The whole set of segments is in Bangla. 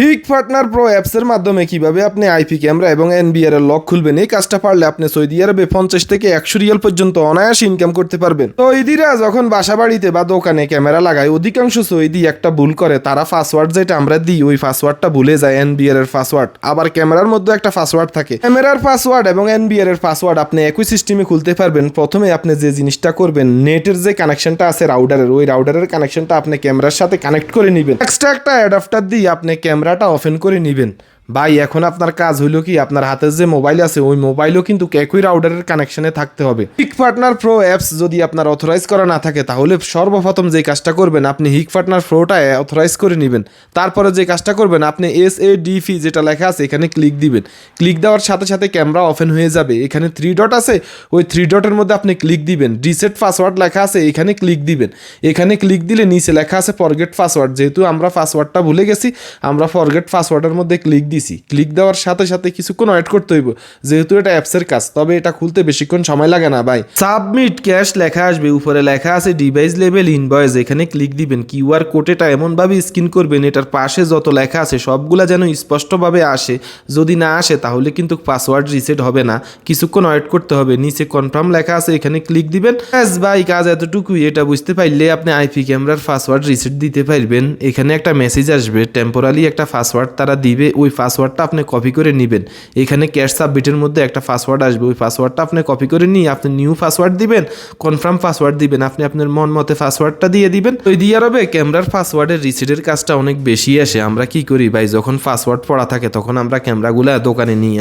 হিক পার্টনার প্রো অ্যাপসের মাধ্যমে কিভাবে আপনি আইপি ক্যামেরা এবং এনবিআর এর লক খুলবেন, এই কাজটা পারলে আপনি সৌদি আরবে 50 থেকে 100 রিয়াল পর্যন্ত অনায়াসে ইনকাম করতে পারবেন। তো সৌদিরা যখন বাসা বাড়িতে বা দোকানে ক্যামেরা লাগায়, অধিকাংশ সৌদি একটা ভুল করে, তারা পাসওয়ার্ড যেটা আমরা দিই ওই পাসওয়ার্ডটা ভুলে যায়, এনবিআর এর পাসওয়ার্ড। আবার ক্যামেরার মধ্যে একটা পাসওয়ার্ড থাকে, ক্যামেরার পাসওয়ার্ড এবং এনবিআর এর পাসওয়ার্ড আপনি একই সিস্টেমে খুলতে পারবেন। প্রথমে আপনি যে জিনিসটা করবেন, নেটের যে কানেকশনটা আছে রাউটারের, ওই রাউটারের কানেকশনটা আপনি ক্যামেরার সাথে কানেক্ট করে নেবেন। এক্সট্রা একটা অ্যাডাপ্টার দিয়ে আপনি ক্যামেরাটা ওপেন করে নেবেন। ভাই এখন আপনার কাজ হইলো কি, আপনার হাতের যে মোবাইল আছে ওই মোবাইলও কিন্তু একই রাউটারের কানেকশনে থাকতে হবে। হিক পার্টনার প্রো অ্যাপস যদি আপনার অথরাইজ করা না থাকে, তাহলে সর্বপ্রথম যে কাজটা করবেন, আপনি হিক পার্টনার প্রোটা অথরাইজ করে নেবেন। তারপরে যে কাজটা করবেন, আপনি SADF যেটা লেখা আছে এখানে ক্লিক দিবেন। ক্লিক দেওয়ার সাথে সাথে ক্যামেরা ওপেন হয়ে যাবে। এখানে 3 ডট আছে, ওই 3 ডটের মধ্যে আপনি ক্লিক দিবেন। রিসেট পাসওয়ার্ড লেখা আছে, এখানে ক্লিক দিবেন। এখানে ক্লিক দিলে নিচে লেখা আছে ফরগেট পাসওয়ার্ড। যেহেতু আমরা পাসওয়ার্ডটা ভুলে গেছি, আমরা ফরগেট পাসওয়ার্ডের মধ্যে ক্লিক দিছি। ক্লিক দেওয়ার সাথে সাথে কিছুক্ষণ ওয়েট করতে হইব, যেহেতু এটা অ্যাপসের কাজ। তবে এটা খুলতে বেশিক্ষণ সময় লাগে না ভাই। সাবমিট ক্যাশ লেখা আসবে, উপরে লেখা আছে ডিভাইস লেভেল ইনভয়েস, এখানে ক্লিক দিবেন। কিউআর কোড এটা এমনভাবে স্ক্যান করবেন, এটার পাশে যত লেখা আছে সবগুলা যেন স্পষ্টভাবে আসে। যদি না আসে তাহলে কিন্তু পাসওয়ার্ড রিসেট হবে না, কিছুক্ষণ ওয়েট করতে হবে। নিচে কনফার্ম লেখা আছে, এখানে ক্লিক দিবেন। ব্যাস ভাই, কাজ এতটুকুই। এটা বুঝতে পারলে আপনি আইপি ক্যামেরার পাসওয়ার্ড রিসেট দিতে পারবেন। এখানে একটা মেসেজ আসবে, টেম্পোরারি একটা পাসওয়ার্ড তারা দিবে, ওই পাসওয়ার্ডটা আপনি কপি করে নেবেন। এখানে ক্যাশ সাবমিটের মধ্যে একটা পাসওয়ার্ড আসবে, ওই পাসওয়ার্ডটা আপনি কপি করে নিয়ে আপনি নিউ পাসওয়ার্ড দিবেন, কনফার্ম পাসওয়ার্ড দিবেন। আপনি আপনার মন মতে পাসওয়ার্ডটা দিয়ে দিবেন। সৌদি আরবে ক্যামেরার পাসওয়ার্ডের রিসেটের কাজটা অনেক বেশি আসে। আমরা কি করি ভাই, যখন পাসওয়ার্ড পড়া থাকে তখন আমরা ক্যামেরাগুলো দোকানে নিয়ে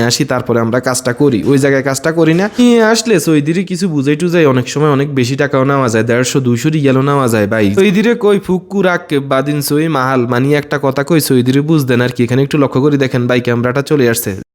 আসি, তারপরে আমরা কাজটা করি। ওই জায়গায় কাজটা করি না। নিয়ে আসলে সৌদিরে কিছু বুঝাই টুজাই অনেক সময় অনেক বেশি টাকাও নেওয়া যায়, 150-200 রিয়ালও নেওয়া যায় ভাই। সৌদিরে কই ফুক্কু রাখকে বাদিন সই মাহাল মানি একটা কথা কই, সৌদিরে বুঝদেন আর কি। এখানে একটু লক্ষ্য করে দেখেন ভাই, ক্যামেরাটা চলে আসছে।